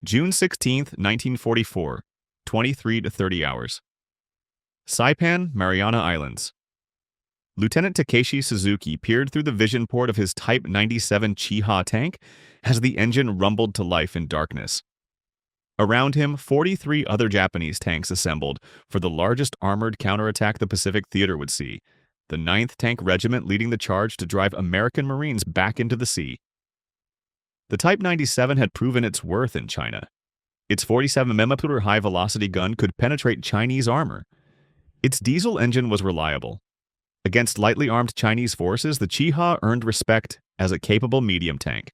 June 16, 1944, 23 to 30 hours. Saipan, Mariana Islands. Lieutenant Takeshi Suzuki peered through the vision port of his Type 97 Chiha tank as the engine rumbled to life in darkness. Around him, 43 other Japanese tanks assembled for the largest armored counterattack the Pacific Theater would see, the 9th Tank Regiment leading the charge to drive American Marines back into the sea. The Type 97 had proven its worth in China. Its 47mm high-velocity gun could penetrate Chinese armor. Its diesel engine was reliable. Against lightly armed Chinese forces, the Chiha earned respect as a capable medium tank.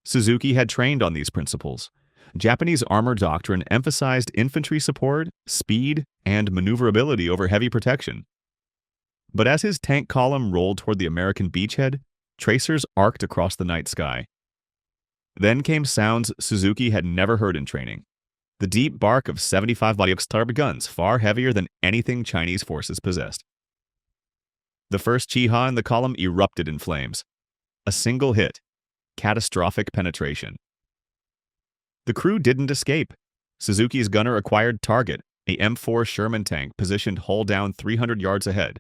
Suzuki had trained on these principles. Japanese armor doctrine emphasized infantry support, speed, and maneuverability over heavy protection. But as his tank column rolled toward the American beachhead, tracers arced across the night sky. Then came sounds Suzuki had never heard in training. The deep bark of 75 Bayeux guns, far heavier than anything Chinese forces possessed. The first Chiha in the column erupted in flames. A single hit. Catastrophic penetration. The crew didn't escape. Suzuki's gunner acquired target, a M4 Sherman tank positioned hull down 300 yards ahead.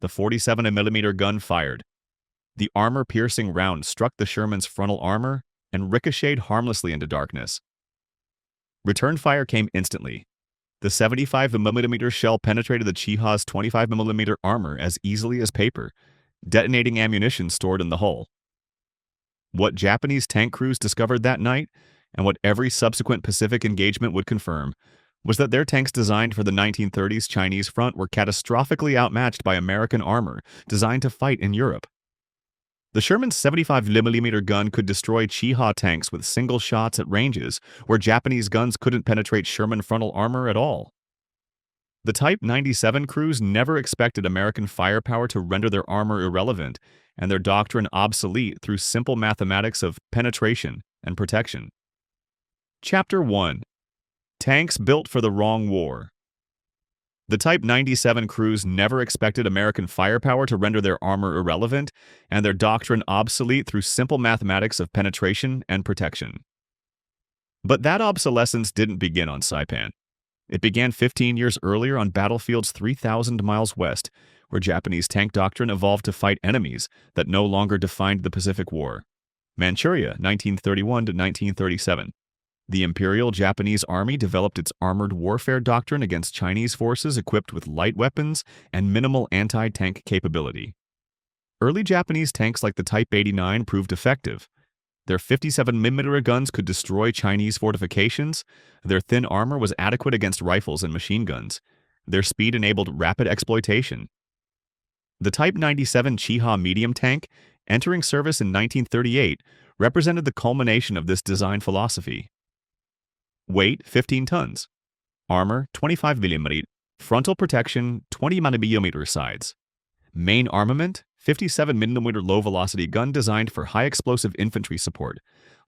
The 47mm gun fired. The armor-piercing round struck the Sherman's frontal armor and ricocheted harmlessly into darkness. Return fire came instantly. The 75mm shell penetrated the Chiha's 25mm armor as easily as paper, detonating ammunition stored in the hull. What Japanese tank crews discovered that night, and what every subsequent Pacific engagement would confirm, was that their tanks designed for the 1930s Chinese front were catastrophically outmatched by American armor designed to fight in Europe. The Sherman's 75mm gun could destroy Chiha tanks with single shots at ranges where Japanese guns couldn't penetrate Sherman frontal armor at all. The Type 97 crews never expected American firepower to render their armor irrelevant and their doctrine obsolete through simple mathematics of penetration and protection. Chapter 1. Tanks Built for the Wrong War. The Type 97 crews never expected American firepower to render their armor irrelevant and their doctrine obsolete through simple mathematics of penetration and protection. But that obsolescence didn't begin on Saipan. It began 15 years earlier on battlefields 3,000 miles west, where Japanese tank doctrine evolved to fight enemies that no longer defined the Pacific War. Manchuria, 1931 to 1937. The Imperial Japanese Army developed its armored warfare doctrine against Chinese forces equipped with light weapons and minimal anti-tank capability. Early Japanese tanks like the Type 89 proved effective. Their 57mm guns could destroy Chinese fortifications, their thin armor was adequate against rifles and machine guns, their speed enabled rapid exploitation. The Type 97 Chiha medium tank, entering service in 1938, represented the culmination of this design philosophy. Weight 15 tons. Armor 25mm. Frontal protection 20mm sides. Main armament 57mm low-velocity gun designed for high-explosive infantry support,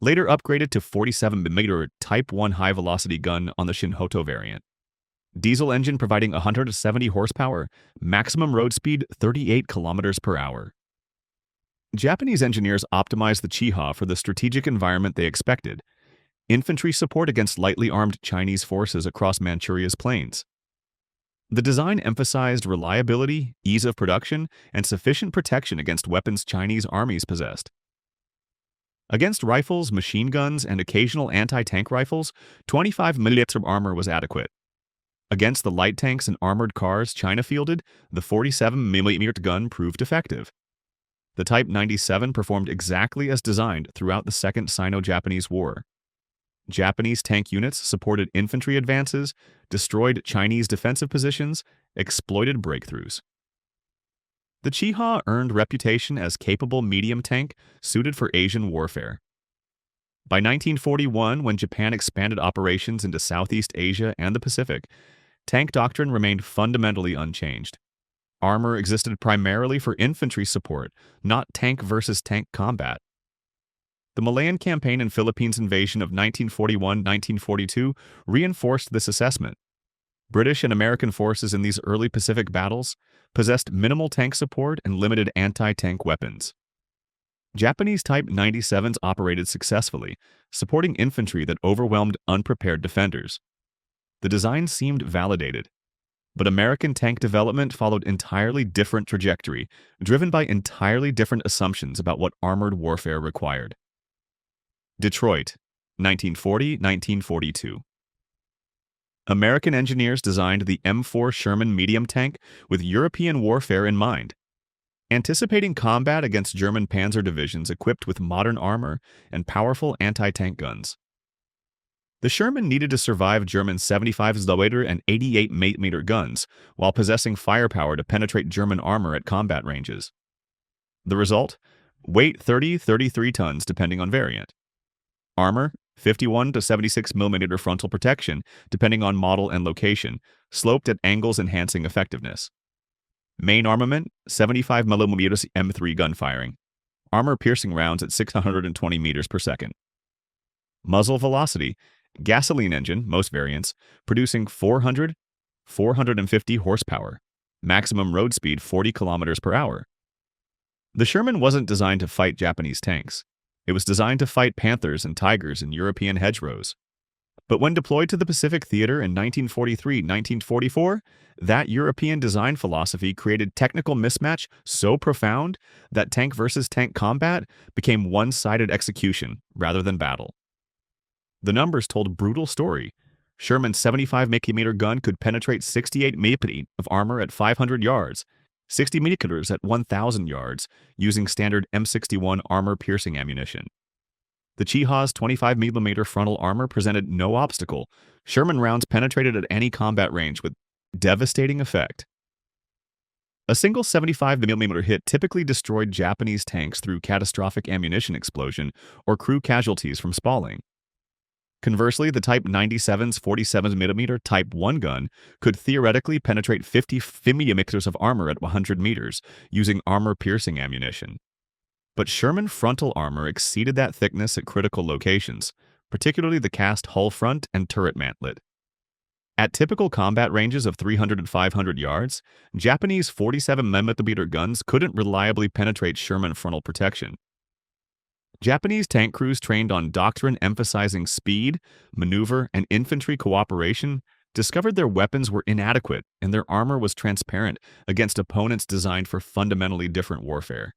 later upgraded to 47mm Type 1 high-velocity gun on the Shinhoto variant. Diesel engine providing 170 horsepower, maximum road speed 38 kilometers per hour. Japanese engineers optimized the Chiha for the strategic environment they expected: infantry support against lightly armed Chinese forces across Manchuria's plains. The design emphasized reliability, ease of production, and sufficient protection against weapons Chinese armies possessed. Against rifles, machine guns, and occasional anti-tank rifles, 25mm armor was adequate. Against the light tanks and armored cars China fielded, the 47mm gun proved effective. The Type 97 performed exactly as designed throughout the Second Sino-Japanese War. Japanese tank units supported infantry advances, destroyed Chinese defensive positions, exploited breakthroughs. The Chiha earned reputation as capable medium tank suited for Asian warfare. By 1941, when Japan expanded operations into Southeast Asia and the Pacific, tank doctrine remained fundamentally unchanged. Armor existed primarily for infantry support, not tank versus tank combat. The Malayan Campaign and Philippines invasion of 1941-1942 reinforced this assessment. British and American forces in these early Pacific battles possessed minimal tank support and limited anti-tank weapons. Japanese Type 97s operated successfully, supporting infantry that overwhelmed unprepared defenders. The design seemed validated, but American tank development followed entirely different trajectory, driven by entirely different assumptions about what armored warfare required. Detroit, 1940–1942. American engineers designed the M4 Sherman medium tank with European warfare in mind. Anticipating combat against German panzer divisions equipped with modern armor and powerful anti-tank guns. The Sherman needed to survive German 75mm and 88mm guns while possessing firepower to penetrate German armor at combat ranges. The result? Weight 30–33 tons depending on variant. Armor, 51 to 76mm frontal protection, depending on model and location, sloped at angles enhancing effectiveness. Main armament, 75mm M3 gun firing. Armor-piercing rounds at 620 meters per second. Muzzle velocity, gasoline engine, most variants, producing 450 horsepower. Maximum road speed 40 kilometers per hour. The Sherman wasn't designed to fight Japanese tanks. It was designed to fight panthers and tigers in European hedgerows. But when deployed to the Pacific Theater in 1943–1944, that European design philosophy created technical mismatch so profound that tank versus tank combat became one-sided execution rather than battle. The numbers told a brutal story. Sherman's 75mm gun could penetrate 68mm of armor at 500 yards, 60mm at 1,000 yards, using standard M61 armor-piercing ammunition. The Chiha's 25mm frontal armor presented no obstacle. Sherman rounds penetrated at any combat range with devastating effect. A single 75mm hit typically destroyed Japanese tanks through catastrophic ammunition explosion or crew casualties from spalling. Conversely, the Type 97's 47mm Type 1 gun could theoretically penetrate 50 millimeters of armor at 100 meters, using armor-piercing ammunition. But Sherman frontal armor exceeded that thickness at critical locations, particularly the cast hull front and turret mantlet. At typical combat ranges of 300 and 500 yards, Japanese 47mm guns couldn't reliably penetrate Sherman frontal protection. Japanese tank crews trained on doctrine emphasizing speed, maneuver, and infantry cooperation discovered their weapons were inadequate and their armor was transparent against opponents designed for fundamentally different warfare.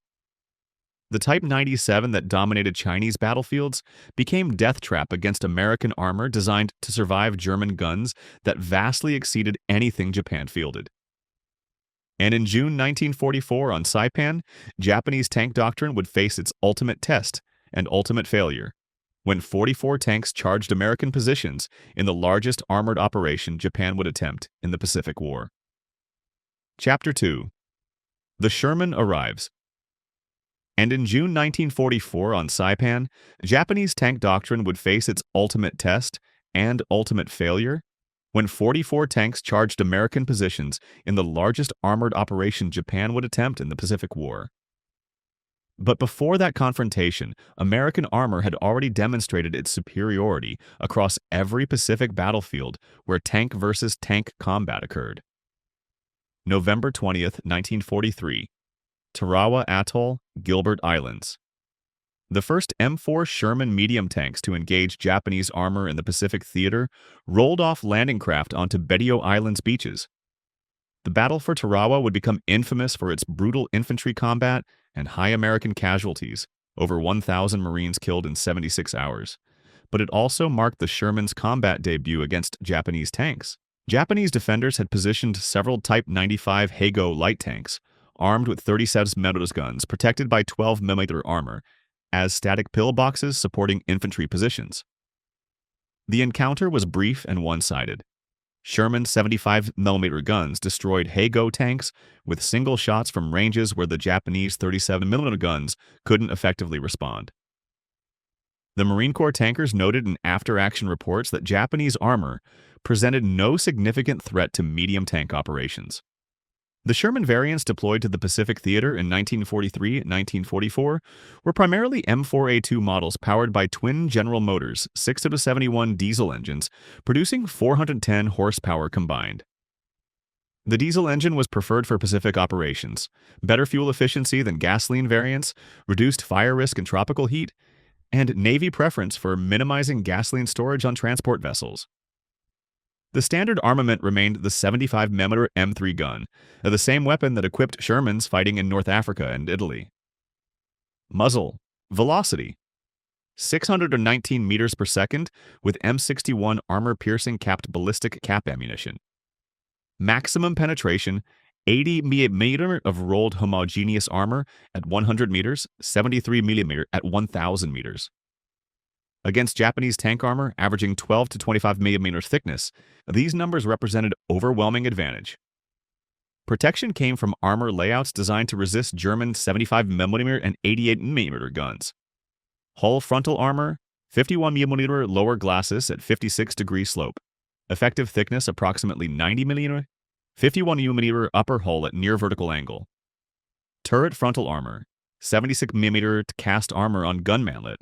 The Type 97 that dominated Chinese battlefields became death trap against American armor designed to survive German guns that vastly exceeded anything Japan fielded. And in June 1944 on Saipan, Japanese tank doctrine would face its ultimate test and ultimate failure, when 44 tanks charged American positions in the largest armored operation Japan would attempt in the Pacific War. Chapter 2. The Sherman arrives. And in June 1944 on Saipan, Japanese tank doctrine would face its ultimate test and ultimate failure when 44 tanks charged American positions in the largest armored operation Japan would attempt in the Pacific War. But before that confrontation, American armor had already demonstrated its superiority across every Pacific battlefield where tank versus tank combat occurred. November 20th, 1943. Tarawa Atoll, Gilbert Islands. The first M4 Sherman medium tanks to engage Japanese armor in the Pacific Theater rolled off landing craft onto Betio Island's beaches. The battle for Tarawa would become infamous for its brutal infantry combat and high American casualties, over 1,000 Marines killed in 76 hours. But it also marked the Sherman's combat debut against Japanese tanks. Japanese defenders had positioned several Type 95 Heigo light tanks, armed with 37mm guns protected by 12mm armor, as static pillboxes supporting infantry positions. The encounter was brief and one-sided. Sherman 75mm guns destroyed Heigo tanks with single shots from ranges where the Japanese 37mm guns couldn't effectively respond. The Marine Corps tankers noted in after-action reports that Japanese armor presented no significant threat to medium tank operations. The Sherman variants deployed to the Pacific Theater in 1943–1944 were primarily M4A2 models powered by twin General Motors 6-71 diesel engines, producing 410 horsepower combined. The diesel engine was preferred for Pacific operations, better fuel efficiency than gasoline variants, reduced fire risk in tropical heat, and Navy preference for minimizing gasoline storage on transport vessels. The standard armament remained the 75mm M3 gun, the same weapon that equipped Shermans fighting in North Africa and Italy. Muzzle. Velocity. 619 meters per second with M61 armor-piercing capped ballistic cap ammunition. Maximum penetration, 80mm of rolled homogeneous armor at 100 meters, 73mm at 1,000 meters. Against Japanese tank armor averaging 12 to 25mm thickness, these numbers represented overwhelming advantage. Protection came from armor layouts designed to resist German 75mm and 88mm guns. Hull frontal armor, 51mm lower glacis at 56 degree slope. Effective thickness approximately 90mm, 51mm upper hull at near vertical angle. Turret frontal armor, 76mm cast armor on gun mantlet.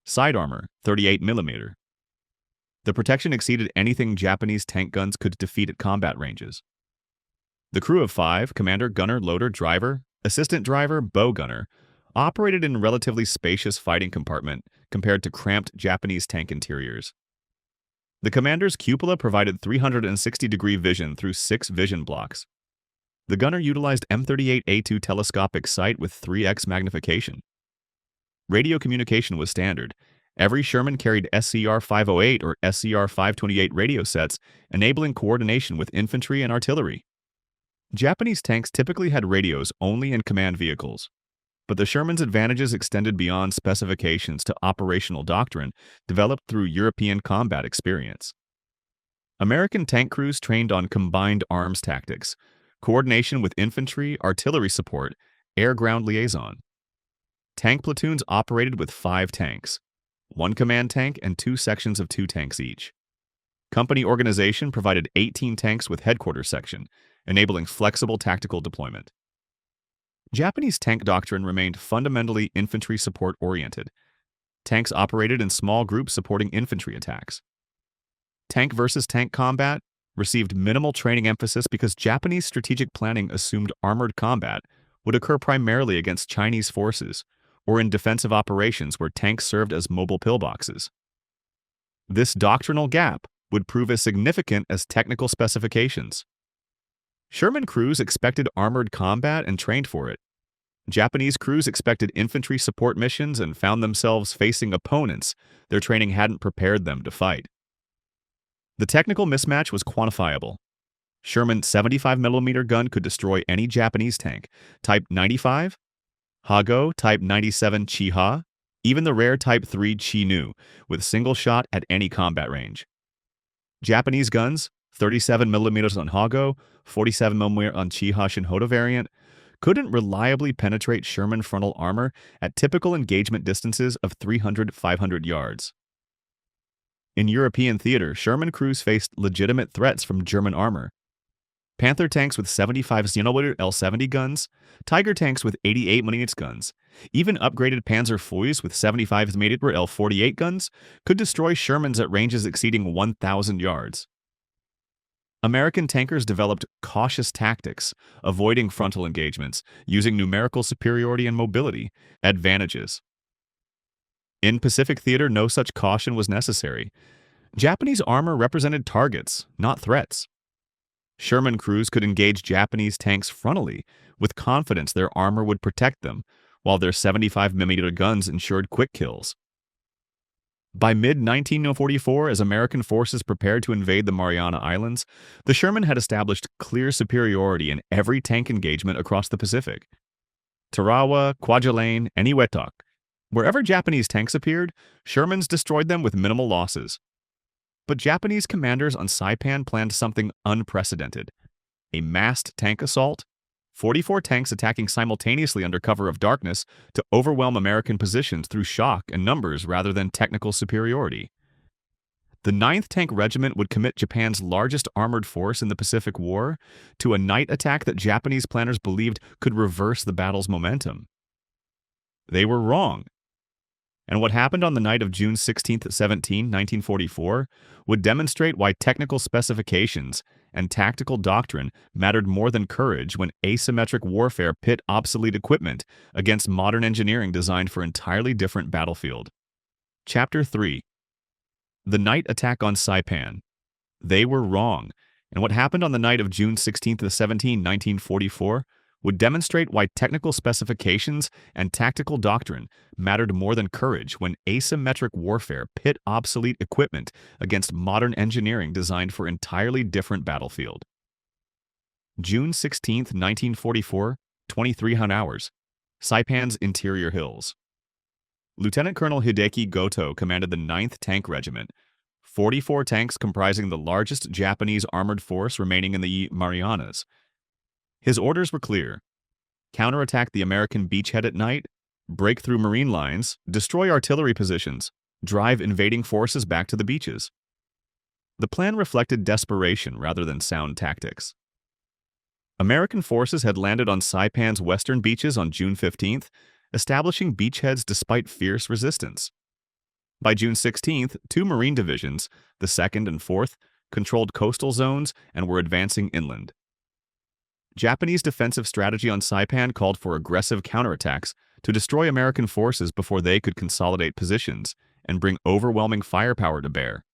Side armor, 38mm. The protection exceeded anything Japanese tank guns could defeat at combat ranges. The crew of 5, commander, gunner, loader, driver, assistant driver, bow gunner, operated in a relatively spacious fighting compartment compared to cramped Japanese tank interiors. The commander's cupola provided 360-degree vision through 6 vision blocks. The gunner utilized M38A2 telescopic sight with 3x magnification. Radio communication was standard. Every Sherman carried SCR 508 or SCR 528 radio sets, enabling coordination with infantry and artillery. Japanese tanks typically had radios only in command vehicles, but the Sherman's advantages extended beyond specifications to operational doctrine developed through European combat experience. American tank crews trained on combined arms tactics, coordination with infantry, artillery support, air-ground liaison. Tank platoons operated with 5 tanks, 1 command tank and 2 sections of 2 tanks each. Company organization provided 18 tanks with headquarters section, enabling flexible tactical deployment. Japanese tank doctrine remained fundamentally infantry support-oriented. Tanks operated in small groups supporting infantry attacks. Tank versus tank combat received minimal training emphasis because Japanese strategic planning assumed armored combat would occur primarily against Chinese forces or in defensive operations where tanks served as mobile pillboxes. This doctrinal gap would prove as significant as technical specifications. Sherman crews expected armored combat and trained for it. Japanese crews expected infantry support missions and found themselves facing opponents their training hadn't prepared them to fight. The technical mismatch was quantifiable. Sherman's 75mm gun could destroy any Japanese tank, Type 95, Hago Type 97 Chiha, even the rare Type 3 Chi-Nu, with single shot at any combat range. Japanese guns, 37mm on Hago, 47mm on Chiha Shinhoda variant, couldn't reliably penetrate Sherman frontal armor at typical engagement distances of 300-500 yards. In European theater, Sherman crews faced legitimate threats from German armor. Panther tanks with 75mm L70 guns, Tiger tanks with 88mm guns, even upgraded Panzer IVs with 75mm L48 guns could destroy Shermans at ranges exceeding 1,000 yards. American tankers developed cautious tactics, avoiding frontal engagements, using numerical superiority and mobility advantages. In Pacific theater, no such caution was necessary. Japanese armor represented targets, not threats. Sherman crews could engage Japanese tanks frontally, with confidence their armor would protect them, while their 75mm guns ensured quick kills. By mid-1944, as American forces prepared to invade the Mariana Islands, the Sherman had established clear superiority in every tank engagement across the Pacific. Tarawa, Kwajalein, and Iwetok. Wherever Japanese tanks appeared, Shermans destroyed them with minimal losses. But Japanese commanders on Saipan planned something unprecedented. A massed tank assault, 44 tanks attacking simultaneously under cover of darkness to overwhelm American positions through shock and numbers rather than technical superiority. The 9th Tank Regiment would commit Japan's largest armored force in the Pacific War to a night attack that Japanese planners believed could reverse the battle's momentum. They were wrong. And what happened on the night of June 16-17, 1944, would demonstrate why technical specifications and tactical doctrine mattered more than courage when asymmetric warfare pit obsolete equipment against modern engineering designed for entirely different battlefield. Chapter 3. The Night Attack on Saipan. They were wrong, and what happened on the night of June 16 to 17, 1944, would demonstrate why technical specifications and tactical doctrine mattered more than courage when asymmetric warfare pit obsolete equipment against modern engineering designed for entirely different battlefield. June 16, 1944, 2300 hours. Saipan's interior hills. Lieutenant Colonel Hideki Goto commanded the 9th Tank Regiment, 44 tanks comprising the largest Japanese armored force remaining in the Marianas. His orders were clear: counterattack the American beachhead at night, break through marine lines, destroy artillery positions, drive invading forces back to the beaches. The plan reflected desperation rather than sound tactics. American forces had landed on Saipan's western beaches on June 15th, establishing beachheads despite fierce resistance. By June 16th, 2 Marine divisions, the 2nd and 4th, controlled coastal zones and were advancing inland. Japanese defensive strategy on Saipan called for aggressive counterattacks to destroy American forces before they could consolidate positions and bring overwhelming firepower to bear.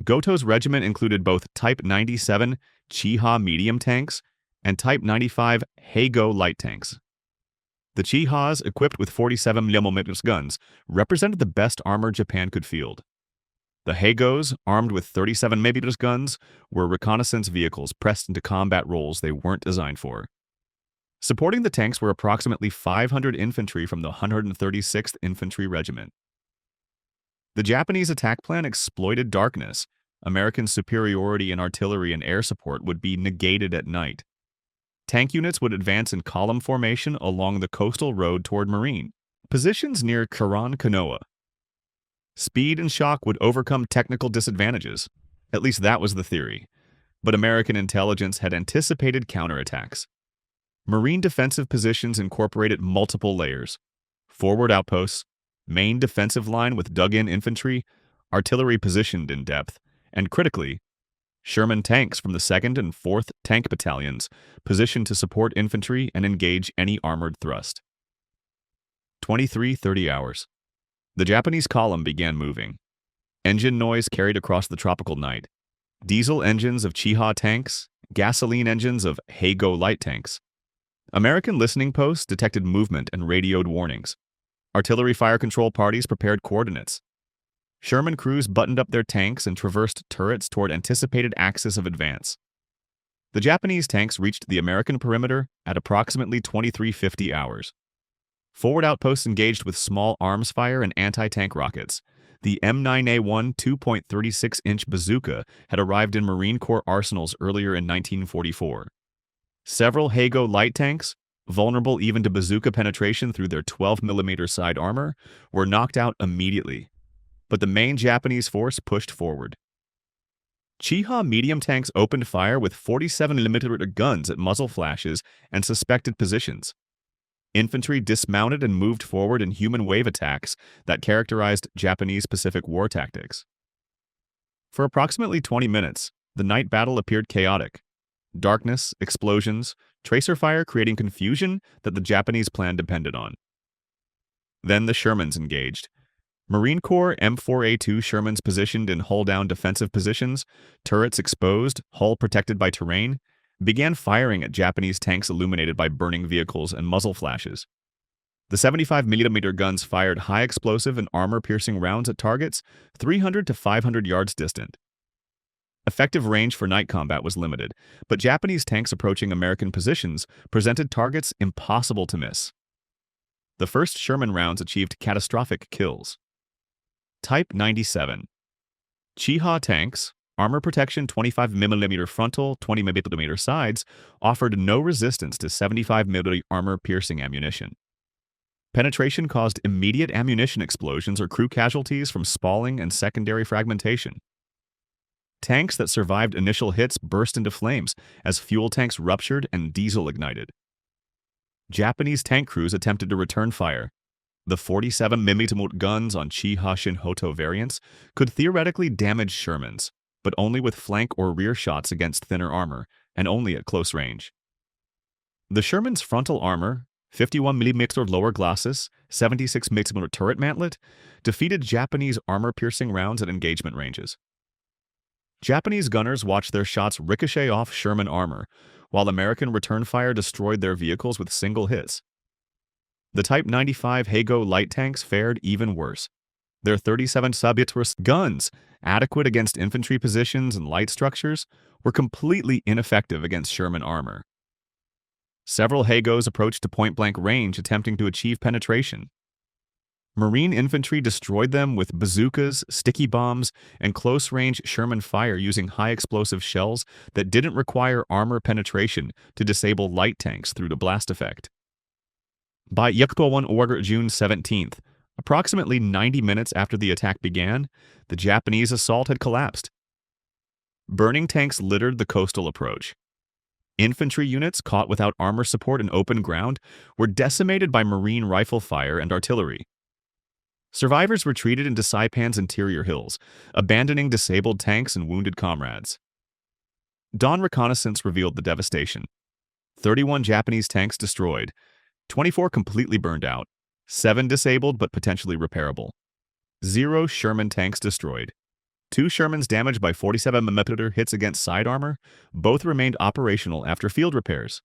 Goto's regiment included both Type 97 Chiha medium tanks and Type 95 Heigo light tanks. The Chihas, equipped with 47mm guns, represented the best armor Japan could field. The Heigos, armed with 37mm guns, were reconnaissance vehicles pressed into combat roles they weren't designed for. Supporting the tanks were approximately 500 infantry from the 136th Infantry Regiment. The Japanese attack plan exploited darkness. American superiority in artillery and air support would be negated at night. Tank units would advance in column formation along the coastal road toward Marine, positions near Karan Kanoa. Speed and shock would overcome technical disadvantages. At least that was the theory. But American intelligence had anticipated counterattacks. Marine defensive positions incorporated multiple layers: forward outposts, main defensive line with dug-in infantry, artillery positioned in depth, and critically, Sherman tanks from the 2nd and 4th Tank Battalions positioned to support infantry and engage any armored thrust. 23:30 hours. The Japanese column began moving. Engine noise carried across the tropical night. Diesel engines of Chiha tanks, gasoline engines of Heigo light tanks. American listening posts detected movement and radioed warnings. Artillery fire control parties prepared coordinates. Sherman crews buttoned up their tanks and traversed turrets toward anticipated axis of advance. The Japanese tanks reached the American perimeter at approximately 23:50 hours. Forward outposts engaged with small arms fire and anti-tank rockets. The M9A1 2.36-inch bazooka had arrived in Marine Corps arsenals earlier in 1944. Several Heigo light tanks, vulnerable even to bazooka penetration through their 12mm side armor, were knocked out immediately. But the main Japanese force pushed forward. Chiha medium tanks opened fire with 47mm guns at muzzle flashes and suspected positions. Infantry dismounted and moved forward in human wave attacks that characterized Japanese Pacific War tactics. For approximately 20 minutes, the night battle appeared chaotic. Darkness, explosions, tracer fire creating confusion that the Japanese plan depended on. Then the Shermans engaged. Marine Corps M4A2 Shermans positioned in hull-down defensive positions, turrets exposed, hull protected by terrain, began firing at Japanese tanks illuminated by burning vehicles and muzzle flashes. The 75mm guns fired high explosive and armor-piercing rounds at targets 300 to 500 yards distant. Effective range for night combat was limited, but Japanese tanks approaching American positions presented targets impossible to miss. The first Sherman rounds achieved catastrophic kills. Type 97. Chiha tanks, armor protection 25mm frontal, 20mm sides, offered no resistance to 75mm armor-piercing ammunition. Penetration caused immediate ammunition explosions or crew casualties from spalling and secondary fragmentation. Tanks that survived initial hits burst into flames as fuel tanks ruptured and diesel ignited. Japanese tank crews attempted to return fire. The 47mm guns on Chiha Shinhoto variants could theoretically damage Shermans, but only with flank or rear shots against thinner armor, and only at close range. The Sherman's frontal armor, 51mm lower glacis, 76mm turret mantlet, defeated Japanese armor-piercing rounds at engagement ranges. Japanese gunners watched their shots ricochet off Sherman armor, while American return fire destroyed their vehicles with single hits. The Type 95 Hago light tanks fared even worse. Their 37 subitwist guns, adequate against infantry positions and light structures, were completely ineffective against Sherman armor. Several Hagos approached to point-blank range attempting to achieve penetration. Marine infantry destroyed them with bazookas, sticky bombs, and close-range Sherman fire using high-explosive shells that didn't require armor penetration to disable light tanks through the blast effect. By June 17th, approximately 90 minutes after the attack began, the Japanese assault had collapsed. Burning tanks littered the coastal approach. Infantry units caught without armor support in open ground were decimated by Marine rifle fire and artillery. Survivors retreated into Saipan's interior hills, abandoning disabled tanks and wounded comrades. Dawn reconnaissance revealed the devastation. 31 Japanese tanks destroyed, 24 completely burned out, 7 disabled but potentially repairable. 0 Sherman tanks destroyed. 2 Shermans damaged by 47mm hits against side armor, both remained operational after field repairs.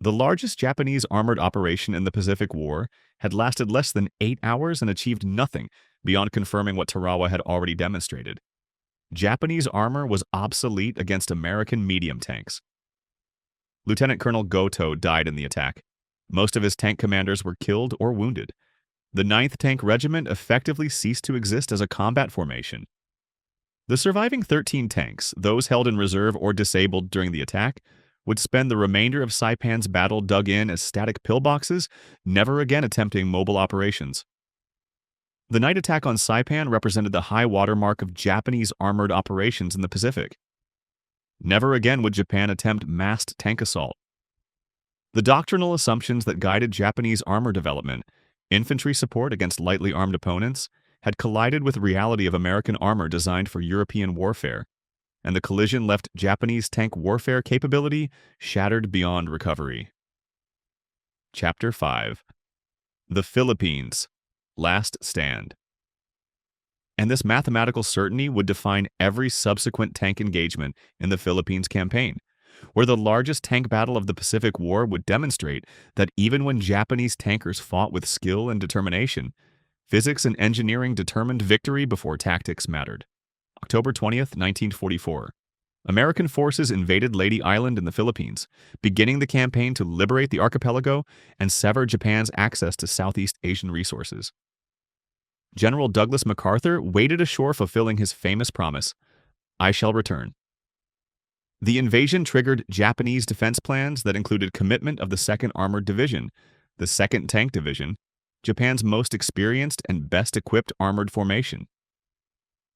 The largest Japanese armored operation in the Pacific War had lasted less than 8 hours and achieved nothing beyond confirming what Tarawa had already demonstrated. Japanese armor was obsolete against American medium tanks. Lieutenant Colonel Goto died in the attack. Most of his tank commanders were killed or wounded. The 9th Tank Regiment effectively ceased to exist as a combat formation. The surviving 13 tanks, those held in reserve or disabled during the attack, would spend the remainder of Saipan's battle dug in as static pillboxes, never again attempting mobile operations. The night attack on Saipan represented the high watermark of Japanese armored operations in the Pacific. Never again would Japan attempt massed tank assault. The doctrinal assumptions that guided Japanese armor development, infantry support against lightly armed opponents, had collided with reality of American armor designed for European warfare, and the collision left Japanese tank warfare capability shattered beyond recovery. Chapter 5. The Philippines. Last Stand. And this mathematical certainty would define every subsequent tank engagement in the Philippines campaign, where the largest tank battle of the Pacific War would demonstrate that even when Japanese tankers fought with skill and determination, physics and engineering determined victory before tactics mattered. October 20th, 1944. American forces invaded Leyte Island in the Philippines, beginning the campaign to liberate the archipelago and sever Japan's access to Southeast Asian resources. General Douglas MacArthur waded ashore fulfilling his famous promise, "I shall return." The invasion triggered Japanese defense plans that included commitment of the 2nd Armored Division, the 2nd Tank Division, Japan's most experienced and best equipped armored formation.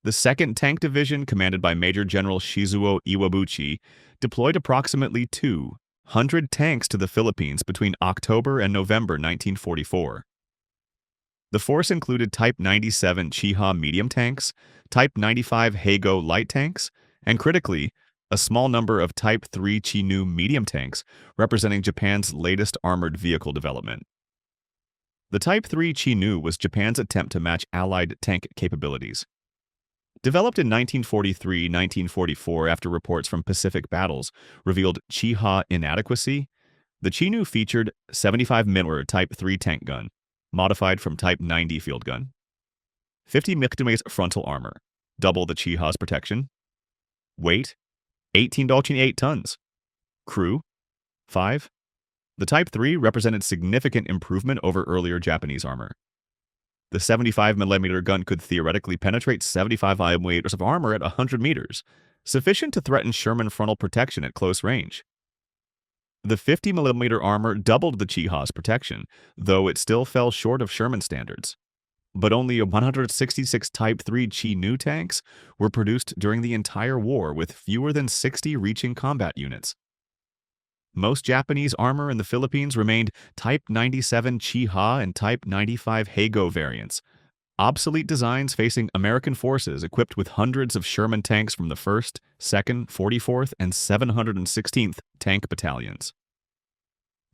The 2nd Tank Division, commanded by Major General Shizuo Iwabuchi, deployed approximately 200 tanks to the Philippines between October and November 1944. The force included Type 97 Chiha medium tanks, Type 95 Hago light tanks, and critically, a small number of Type 3 Chinu medium tanks, representing Japan's latest armored vehicle development. The Type 3 Chinu was Japan's attempt to match Allied tank capabilities. Developed in 1943-1944 after reports from Pacific battles revealed Chiha inadequacy, the Chinu featured 75mm Type 3 tank gun, modified from Type 90 field gun. 50mm frontal armor, double the Chiha's protection. Weight, 18.8 tons. Crew, 5. The Type 3 represented significant improvement over earlier Japanese armor. The 75mm gun could theoretically penetrate 75 meters of armor at 100 meters, sufficient to threaten Sherman frontal protection at close range. The 50mm armor doubled the Chiha's protection, though it still fell short of Sherman standards. But only 166 Type 3 Chinu tanks were produced during the entire war, with fewer than 60 reaching combat units. Most Japanese armor in the Philippines remained Type 97 Chiha and Type 95 Hago variants, obsolete designs facing American forces equipped with hundreds of Sherman tanks from the 1st, 2nd, 44th, and 716th Tank Battalions.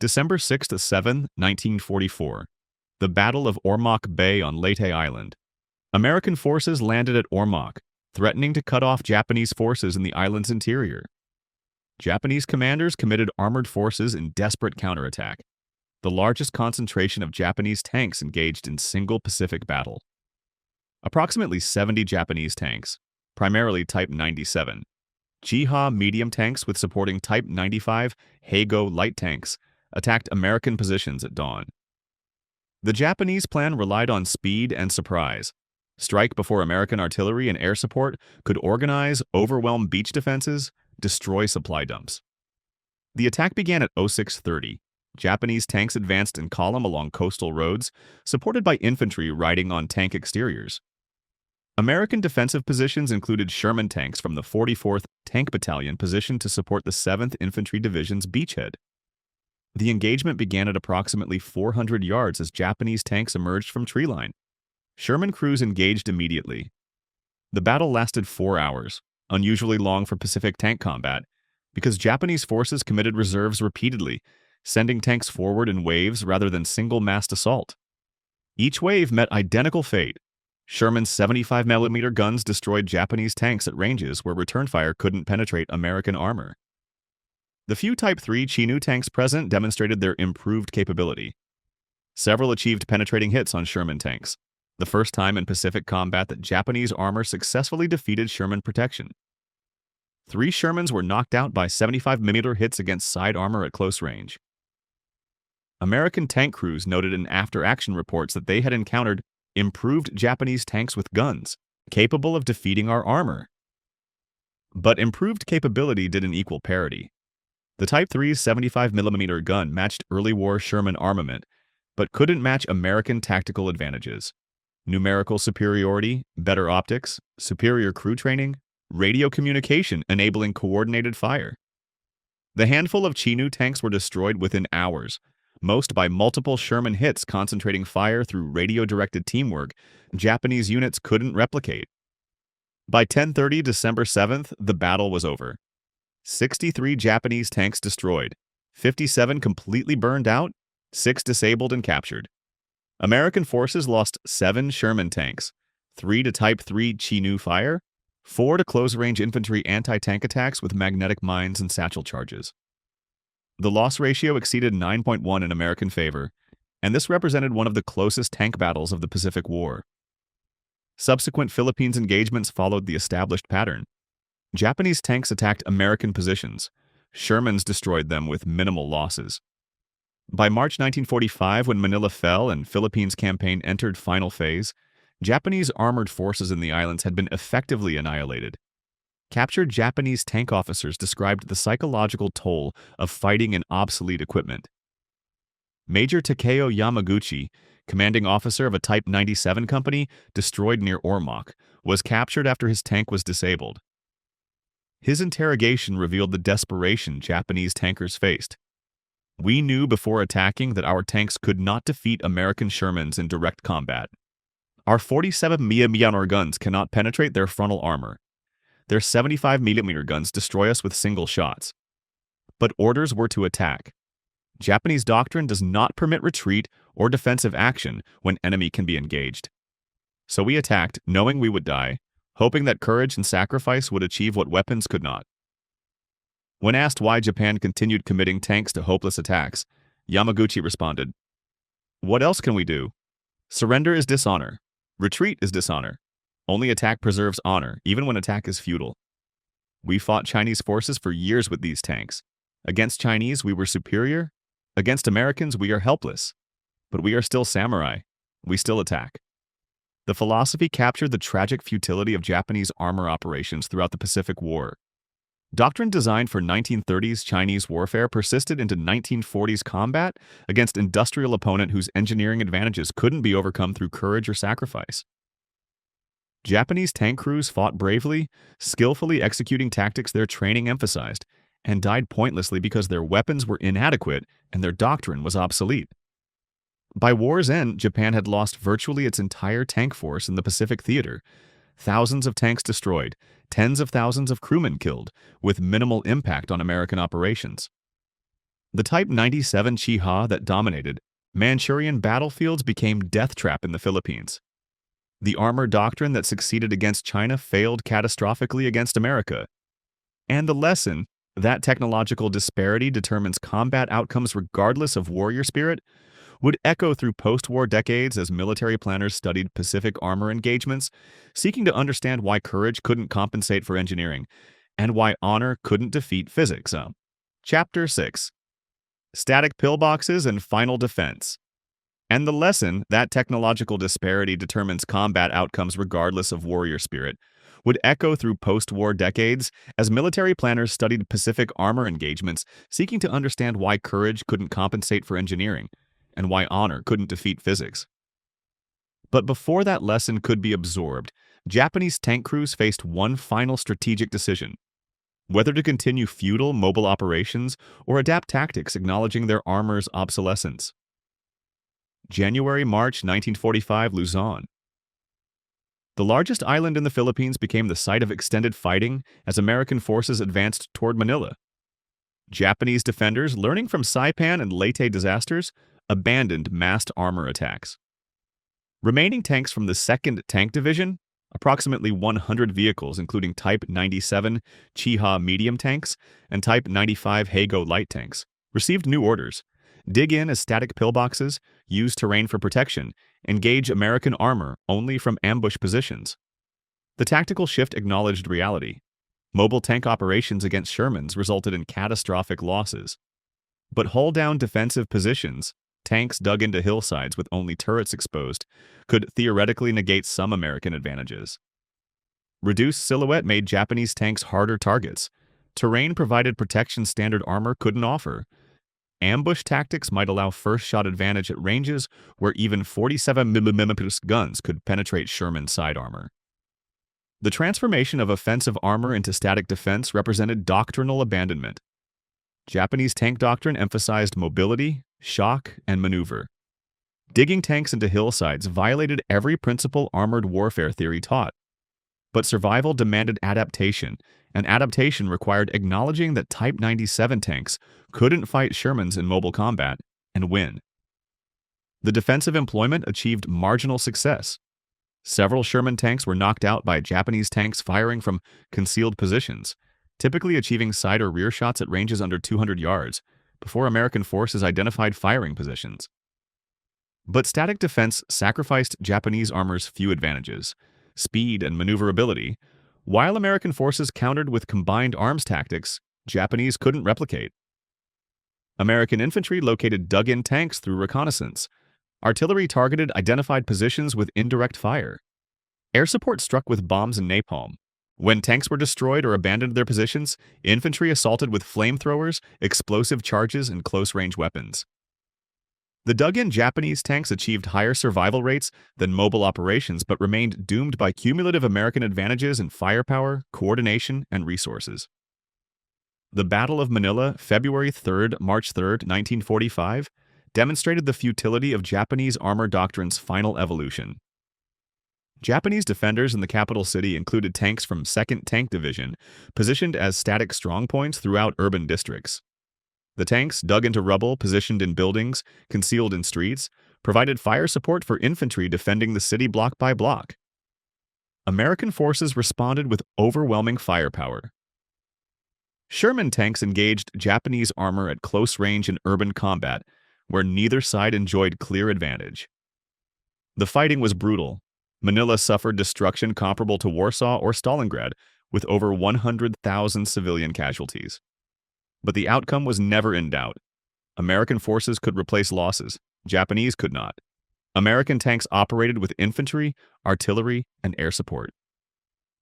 December 6 to 7, 1944. The Battle of Ormoc Bay on Leyte Island. American forces landed at Ormoc, threatening to cut off Japanese forces in the island's interior. Japanese commanders committed armored forces in desperate counterattack, the largest concentration of Japanese tanks engaged in single Pacific battle. Approximately 70 Japanese tanks, primarily Type 97, Chiha medium tanks with supporting Type 95 Heigo light tanks, attacked American positions at dawn. The Japanese plan relied on speed and surprise. Strike before American artillery and air support could organize, overwhelm beach defenses, destroy supply dumps. The attack began at 0630. Japanese tanks advanced in column along coastal roads, supported by infantry riding on tank exteriors. American defensive positions included Sherman tanks from the 44th Tank Battalion positioned to support the 7th Infantry Division's beachhead. The engagement began at approximately 400 yards as Japanese tanks emerged from treeline. Sherman crews engaged immediately. The battle lasted 4 hours, unusually long for Pacific tank combat, because Japanese forces committed reserves repeatedly, sending tanks forward in waves rather than single-massed assault. Each wave met identical fate. Sherman's 75mm guns destroyed Japanese tanks at ranges where return fire couldn't penetrate American armor. The few Type 3 Chinook tanks present demonstrated their improved capability. Several achieved penetrating hits on Sherman tanks, the first time in Pacific combat that Japanese armor successfully defeated Sherman protection. 3 Shermans were knocked out by 75mm hits against side armor at close range. American tank crews noted in after-action reports that they had encountered improved Japanese tanks with guns, capable of defeating our armor. But improved capability didn't equal parity. The Type 3's 75mm gun matched early war Sherman armament, but couldn't match American tactical advantages. Numerical superiority, better optics, superior crew training, radio communication enabling coordinated fire. The handful of Chinook tanks were destroyed within hours, most by multiple Sherman hits concentrating fire through radio-directed teamwork Japanese units couldn't replicate. By 10:30 December 7th, the battle was over. 63 Japanese tanks destroyed, 57 completely burned out, 6 disabled and captured. American forces lost 7 Sherman tanks, 3 to Type 3 Chinook fire, 4 to close-range infantry anti-tank attacks with magnetic mines and satchel charges. The loss ratio exceeded 9.1 in American favor, and this represented one of the closest tank battles of the Pacific War. Subsequent Philippines engagements followed the established pattern. Japanese tanks attacked American positions. Shermans destroyed them with minimal losses. By March 1945, when Manila fell and Philippines campaign entered final phase, Japanese armored forces in the islands had been effectively annihilated. Captured Japanese tank officers described the psychological toll of fighting in obsolete equipment. Major Takeo Yamaguchi, commanding officer of a Type 97 company destroyed near Ormoc, was captured after his tank was disabled. His interrogation revealed the desperation Japanese tankers faced. We knew before attacking that our tanks could not defeat American Shermans in direct combat. Our 47mm guns cannot penetrate their frontal armor. Their 75mm guns destroy us with single shots. But orders were to attack. Japanese doctrine does not permit retreat or defensive action when enemy can be engaged. So we attacked, knowing we would die, hoping that courage and sacrifice would achieve what weapons could not. When asked why Japan continued committing tanks to hopeless attacks, Yamaguchi responded, "What else can we do? Surrender is dishonor. Retreat is dishonor. Only attack preserves honor, even when attack is futile. We fought Chinese forces for years with these tanks. Against Chinese, we were superior. Against Americans, we are helpless. But we are still samurai. We still attack." The philosophy captured the tragic futility of Japanese armor operations throughout the Pacific War. Doctrine designed for 1930s Chinese warfare persisted into 1940s combat against industrial opponent whose engineering advantages couldn't be overcome through courage or sacrifice. Japanese tank crews fought bravely, skillfully executing tactics their training emphasized, and died pointlessly because their weapons were inadequate and their doctrine was obsolete. By war's end, Japan had lost virtually its entire tank force in the Pacific theater. Thousands of tanks destroyed, tens of thousands of crewmen killed, with minimal impact on American operations. The Type 97 Chiha that dominated Manchurian battlefields became death trap in the Philippines. The armor doctrine that succeeded against China failed catastrophically against America. And the lesson, that technological disparity determines combat outcomes regardless of warrior spirit, would echo through post-war decades as military planners studied Pacific armor engagements, seeking to understand why courage couldn't compensate for engineering, and why honor couldn't defeat physics. Chapter 6. Static Pillboxes and Final Defense. And the lesson, that technological disparity determines combat outcomes regardless of warrior spirit, would echo through post-war decades as military planners studied Pacific armor engagements, seeking to understand why courage couldn't compensate for engineering, and why honor couldn't defeat physics. But before that lesson could be absorbed, Japanese tank crews faced one final strategic decision: whether to continue futile mobile operations or adapt tactics acknowledging their armor's obsolescence. January-March 1945, Luzon. The largest island in the Philippines became the site of extended fighting as American forces advanced toward Manila. Japanese defenders, learning from Saipan and Leyte disasters, abandoned massed armor attacks. Remaining tanks from the 2nd Tank Division, approximately 100 vehicles including Type 97 Chiha medium tanks and Type 95 Hago light tanks, received new orders: dig in as static pillboxes, use terrain for protection, engage American armor only from ambush positions. The tactical shift acknowledged reality. Mobile tank operations against Shermans resulted in catastrophic losses. But hull-down defensive positions, tanks dug into hillsides with only turrets exposed, could theoretically negate some American advantages. Reduced silhouette made Japanese tanks harder targets. Terrain provided protection standard armor couldn't offer. Ambush tactics might allow first-shot advantage at ranges where even 47mm guns could penetrate Sherman side armor. The transformation of offensive armor into static defense represented doctrinal abandonment. Japanese tank doctrine emphasized mobility, shock, and maneuver. Digging tanks into hillsides violated every principle armored warfare theory taught. But survival demanded adaptation, and adaptation required acknowledging that Type 97 tanks couldn't fight Shermans in mobile combat and win. The defensive employment achieved marginal success. Several Sherman tanks were knocked out by Japanese tanks firing from concealed positions, typically achieving side or rear shots at ranges under 200 yards, before American forces identified firing positions. But static defense sacrificed Japanese armor's few advantages: speed and maneuverability, while American forces countered with combined arms tactics Japanese couldn't replicate. American infantry located dug-in tanks through reconnaissance. Artillery targeted identified positions with indirect fire. Air support struck with bombs and napalm. When tanks were destroyed or abandoned their positions, infantry assaulted with flamethrowers, explosive charges, and close-range weapons. The dug-in Japanese tanks achieved higher survival rates than mobile operations but remained doomed by cumulative American advantages in firepower, coordination, and resources. The Battle of Manila, February 3, March 3, 1945, demonstrated the futility of Japanese armor doctrine's final evolution. Japanese defenders in the capital city included tanks from 2nd Tank Division, positioned as static strongpoints throughout urban districts. The tanks, dug into rubble, positioned in buildings, concealed in streets, provided fire support for infantry defending the city block by block. American forces responded with overwhelming firepower. Sherman tanks engaged Japanese armor at close range in urban combat, where neither side enjoyed clear advantage. The fighting was brutal. Manila suffered destruction comparable to Warsaw or Stalingrad, with over 100,000 civilian casualties. But the outcome was never in doubt. American forces could replace losses. Japanese could not. American tanks operated with infantry, artillery, and air support.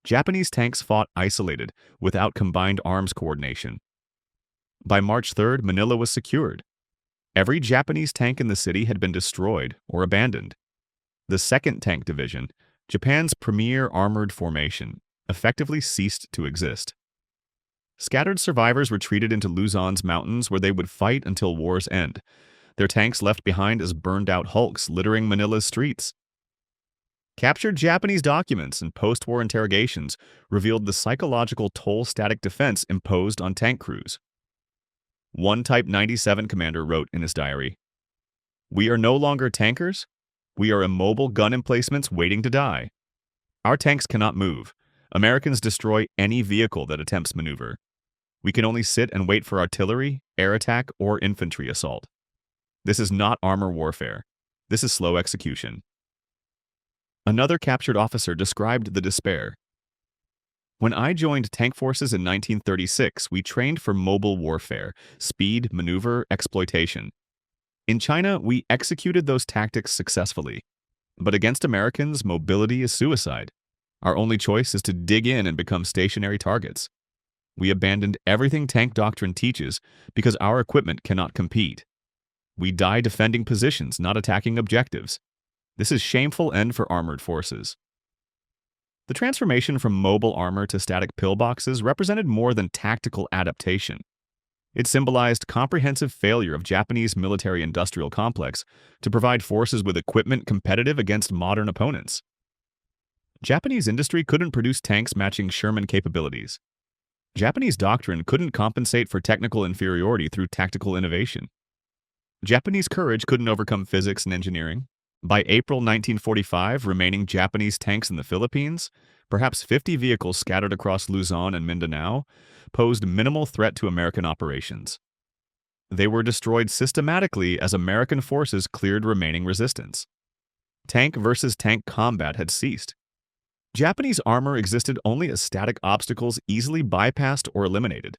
Japanese tanks fought isolated, without combined arms coordination. By March 3rd, Manila was secured. Every Japanese tank in the city had been destroyed or abandoned. The 2nd Tank Division, Japan's premier armored formation, effectively ceased to exist. Scattered survivors retreated into Luzon's mountains where they would fight until war's end. their tanks left behind as burned-out hulks littering Manila's streets. Captured Japanese documents and post-war interrogations revealed the psychological toll static defense imposed on tank crews. One Type 97 commander wrote in his diary, "We are no longer tankers. We are immobile gun emplacements waiting to die. Our tanks cannot move. Americans destroy any vehicle that attempts maneuver. We can only sit and wait for artillery, air attack, or infantry assault. This is not armor warfare. This is slow execution." Another captured officer described the despair. "When I joined tank forces in 1936, we trained for mobile warfare, speed, maneuver, exploitation. In China, we executed those tactics successfully. But against Americans, mobility is suicide. Our only choice is to dig in and become stationary targets. We abandoned everything tank doctrine teaches because our equipment cannot compete. We die defending positions, not attacking objectives. This is shameful end for armored forces." The transformation from mobile armor to static pillboxes represented more than tactical adaptation. It symbolized comprehensive failure of Japanese military-industrial complex to provide forces with equipment competitive against modern opponents. Japanese industry couldn't produce tanks matching Sherman capabilities. Japanese doctrine couldn't compensate for technical inferiority through tactical innovation. Japanese courage couldn't overcome physics and engineering. By April 1945, remaining Japanese tanks in the Philippines, perhaps 50 vehicles scattered across Luzon and Mindanao, posed minimal threat to American operations. They were destroyed systematically as American forces cleared remaining resistance. Tank versus tank combat had ceased. Japanese armor existed only as static obstacles easily bypassed or eliminated.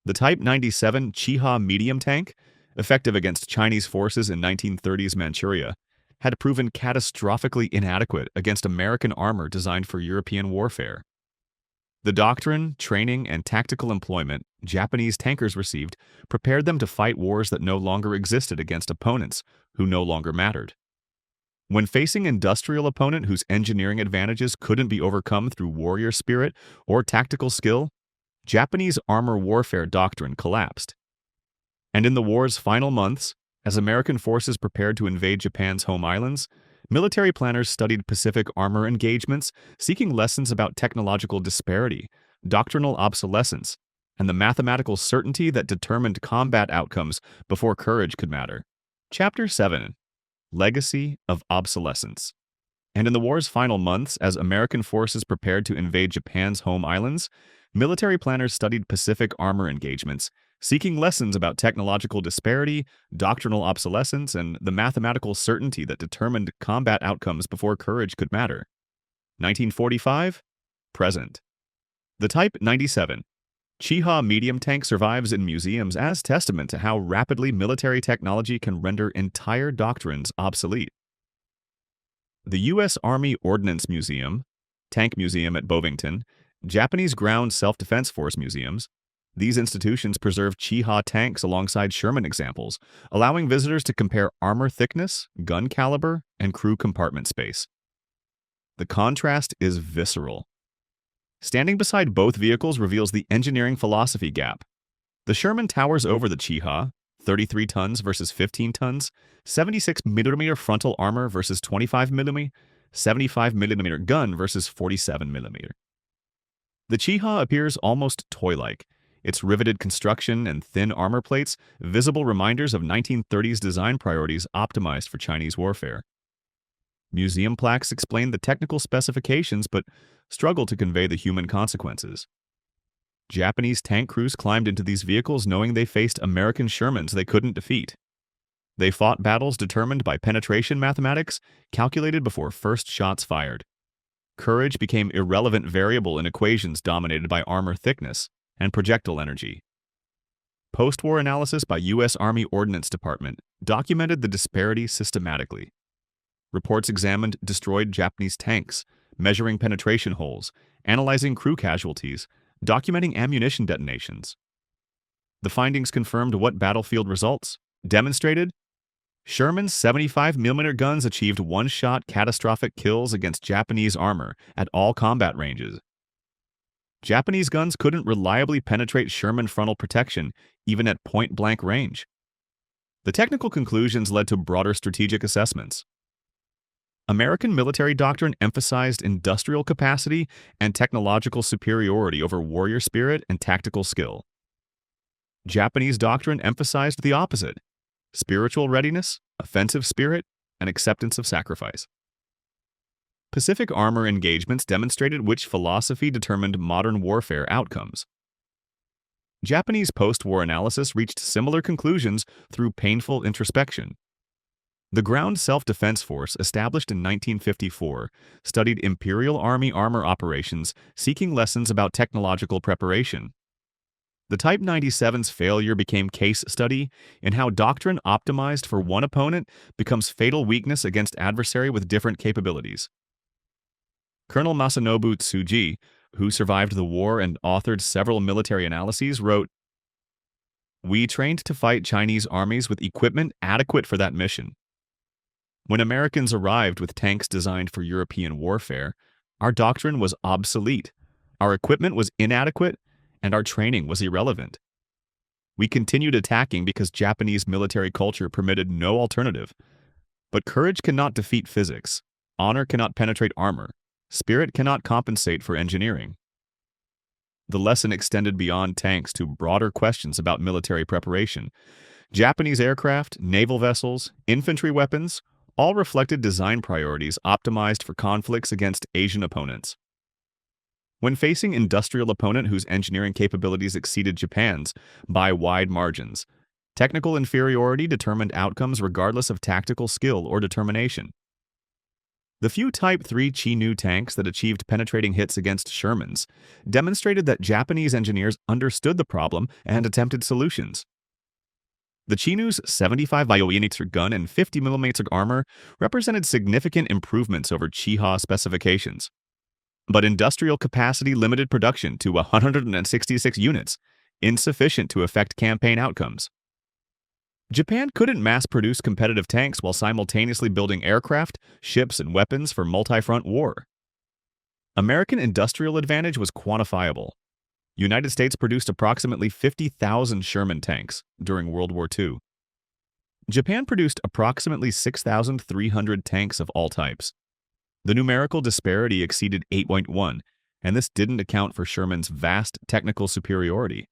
The Type 97 Chiha medium tank, effective against Chinese forces in 1930s Manchuria, had proven catastrophically inadequate against American armor designed for European warfare. The doctrine, training, and tactical employment Japanese tankers received prepared them to fight wars that no longer existed against opponents who no longer mattered. When facing industrial opponent whose engineering advantages couldn't be overcome through warrior spirit or tactical skill, Japanese armor warfare doctrine collapsed. And in the war's final months, as American forces prepared to invade Japan's home islands, military planners studied Pacific armor engagements, seeking lessons about technological disparity, doctrinal obsolescence, and the mathematical certainty that determined combat outcomes before courage could matter. Chapter 7. Legacy of Obsolescence. And in the war's final months, as American forces prepared to invade Japan's home islands, military planners studied Pacific armor engagements, seeking lessons about technological disparity, doctrinal obsolescence, and the mathematical certainty that determined combat outcomes before courage could matter. 1945, present. The Type 97 Chiha medium tank survives in museums as testament to how rapidly military technology can render entire doctrines obsolete. The U.S. Army Ordnance Museum, Tank Museum at Bovington, Japanese Ground Self-Defense Force Museums, these institutions preserve Chiha tanks alongside Sherman examples, allowing visitors to compare armor thickness, gun caliber, and crew compartment space. The contrast is visceral. Standing beside both vehicles reveals the engineering philosophy gap. The Sherman towers over the Chiha, 33 tons versus 15 tons, 76mm frontal armor versus 25mm, 75mm gun versus 47mm. The Chiha appears almost toy-like, its riveted construction and thin armor plates visible reminders of 1930s design priorities optimized for Chinese warfare. Museum plaques explain the technical specifications but struggle to convey the human consequences. Japanese tank crews climbed into these vehicles knowing they faced American Shermans they couldn't defeat. They fought battles determined by penetration mathematics, calculated before first shots fired. Courage became irrelevant variable in equations dominated by armor thickness and projectile energy. Post-war analysis by U.S. Army Ordnance Department documented the disparity systematically. Reports examined destroyed Japanese tanks, measuring penetration holes, analyzing crew casualties, documenting ammunition detonations. The findings confirmed what battlefield results demonstrated. Sherman's 75mm guns achieved one-shot catastrophic kills against Japanese armor at all combat ranges. Japanese guns couldn't reliably penetrate Sherman frontal protection even at point-blank range. The technical conclusions led to broader strategic assessments. American military doctrine emphasized industrial capacity and technological superiority over warrior spirit and tactical skill. Japanese doctrine emphasized the opposite: spiritual readiness, offensive spirit, and acceptance of sacrifice. Pacific armor engagements demonstrated which philosophy determined modern warfare outcomes. Japanese post-war analysis reached similar conclusions through painful introspection. The Ground Self-Defense Force, established in 1954, studied Imperial Army armor operations, seeking lessons about technological preparation. The Type 97's failure became case study in how doctrine optimized for one opponent becomes fatal weakness against adversary with different capabilities. Colonel Masanobu Tsuji, who survived the war and authored several military analyses, wrote, "We trained to fight Chinese armies with equipment adequate for that mission. When Americans arrived with tanks designed for European warfare, our doctrine was obsolete, our equipment was inadequate, and our training was irrelevant. We continued attacking because Japanese military culture permitted no alternative. But courage cannot defeat physics, honor cannot penetrate armor, spirit cannot compensate for engineering." The lesson extended beyond tanks to broader questions about military preparation. Japanese aircraft, naval vessels, infantry weapons, all reflected design priorities optimized for conflicts against Asian opponents. When facing industrial opponent whose engineering capabilities exceeded Japan's by wide margins, technical inferiority determined outcomes regardless of tactical skill or determination. The few Type 3 Chi-Nu tanks that achieved penetrating hits against Shermans demonstrated that Japanese engineers understood the problem and attempted solutions. The Chi-Nu's 75mm gun and 50mm armor represented significant improvements over Chi-Ha specifications. But industrial capacity limited production to 166 units, insufficient to affect campaign outcomes. Japan couldn't mass-produce competitive tanks while simultaneously building aircraft, ships, and weapons for multi-front war. American industrial advantage was quantifiable. United States produced approximately 50,000 Sherman tanks during World War II. Japan produced approximately 6,300 tanks of all types. The numerical disparity exceeded 8.1, and this didn't account for Sherman's vast technical superiority.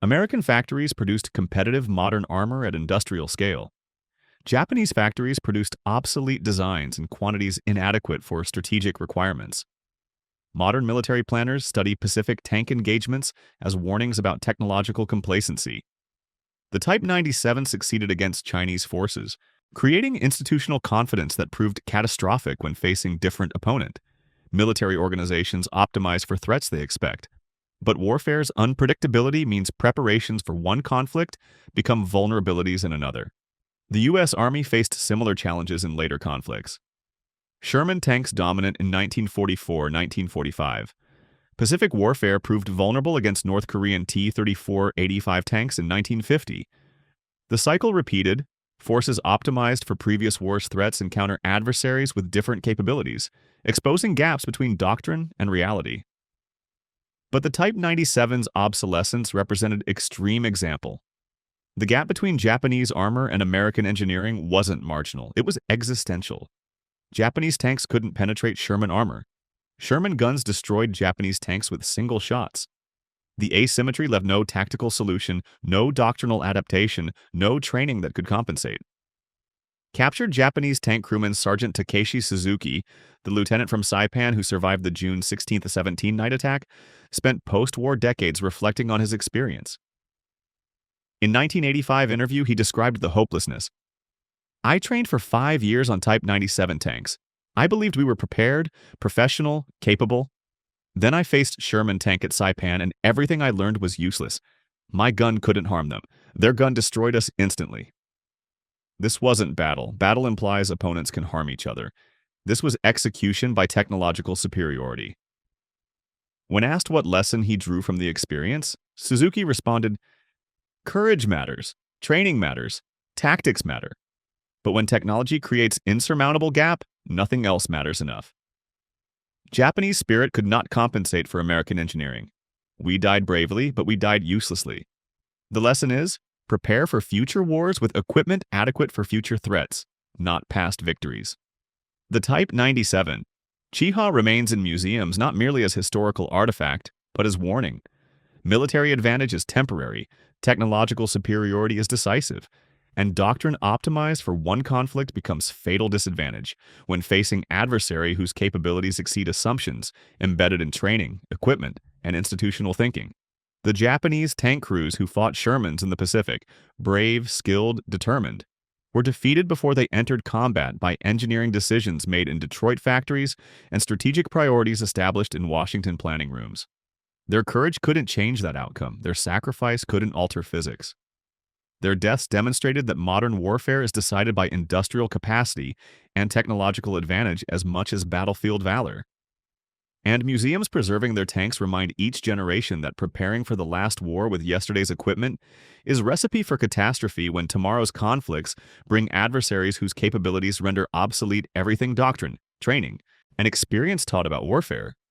American factories produced competitive modern armor at industrial scale. Japanese factories produced obsolete designs in quantities inadequate for strategic requirements. Modern military planners study Pacific tank engagements as warnings about technological complacency. The Type 97 succeeded against Chinese forces, creating institutional confidence that proved catastrophic when facing different opponent. Military organizations optimize for threats they expect. But warfare's unpredictability means preparations for one conflict become vulnerabilities in another. The U.S. Army faced similar challenges in later conflicts. Sherman tanks dominant in 1944-1945. Pacific warfare proved vulnerable against North Korean T-34-85 tanks in 1950. The cycle repeated. Forces optimized for previous wars' threats encounter adversaries with different capabilities, exposing gaps between doctrine and reality. But the Type 97's obsolescence represented extreme example. The gap between Japanese armor and American engineering wasn't marginal, it was existential. Japanese tanks couldn't penetrate Sherman armor. Sherman guns destroyed Japanese tanks with single shots. The asymmetry left no tactical solution, no doctrinal adaptation, no training that could compensate. Captured Japanese tank crewman Sergeant Takeshi Suzuki, the lieutenant from Saipan who survived the June 16-17 night attack, spent post-war decades reflecting on his experience. In 1985 interview, he described the hopelessness. "I trained for 5 years on Type 97 tanks. I believed we were prepared, professional, capable. Then I faced Sherman tank at Saipan and everything I learned was useless. My gun couldn't harm them. Their gun destroyed us instantly." This wasn't battle. Battle implies opponents can harm each other. This was execution by technological superiority. When asked what lesson he drew from the experience, Suzuki responded, "Courage matters, training matters, tactics matter. But when technology creates insurmountable gap, nothing else matters enough." Japanese spirit could not compensate for American engineering. We died bravely, but we died uselessly. The lesson is, prepare for future wars with equipment adequate for future threats, not past victories. The Type 97, Chiha remains in museums not merely as historical artifact, but as warning. Military advantage is temporary, technological superiority is decisive, and doctrine optimized for one conflict becomes fatal disadvantage when facing adversary whose capabilities exceed assumptions embedded in training, equipment, and institutional thinking. The Japanese tank crews who fought Shermans in the Pacific, brave, skilled, determined, were defeated before they entered combat by engineering decisions made in Detroit factories and strategic priorities established in Washington planning rooms. Their courage couldn't change that outcome. Their sacrifice couldn't alter physics. Their deaths demonstrated that modern warfare is decided by industrial capacity and technological advantage as much as battlefield valor. And museums preserving their tanks remind each generation that preparing for the last war with yesterday's equipment is a recipe for catastrophe when tomorrow's conflicts bring adversaries whose capabilities render obsolete everything doctrine, training, and experience taught about warfare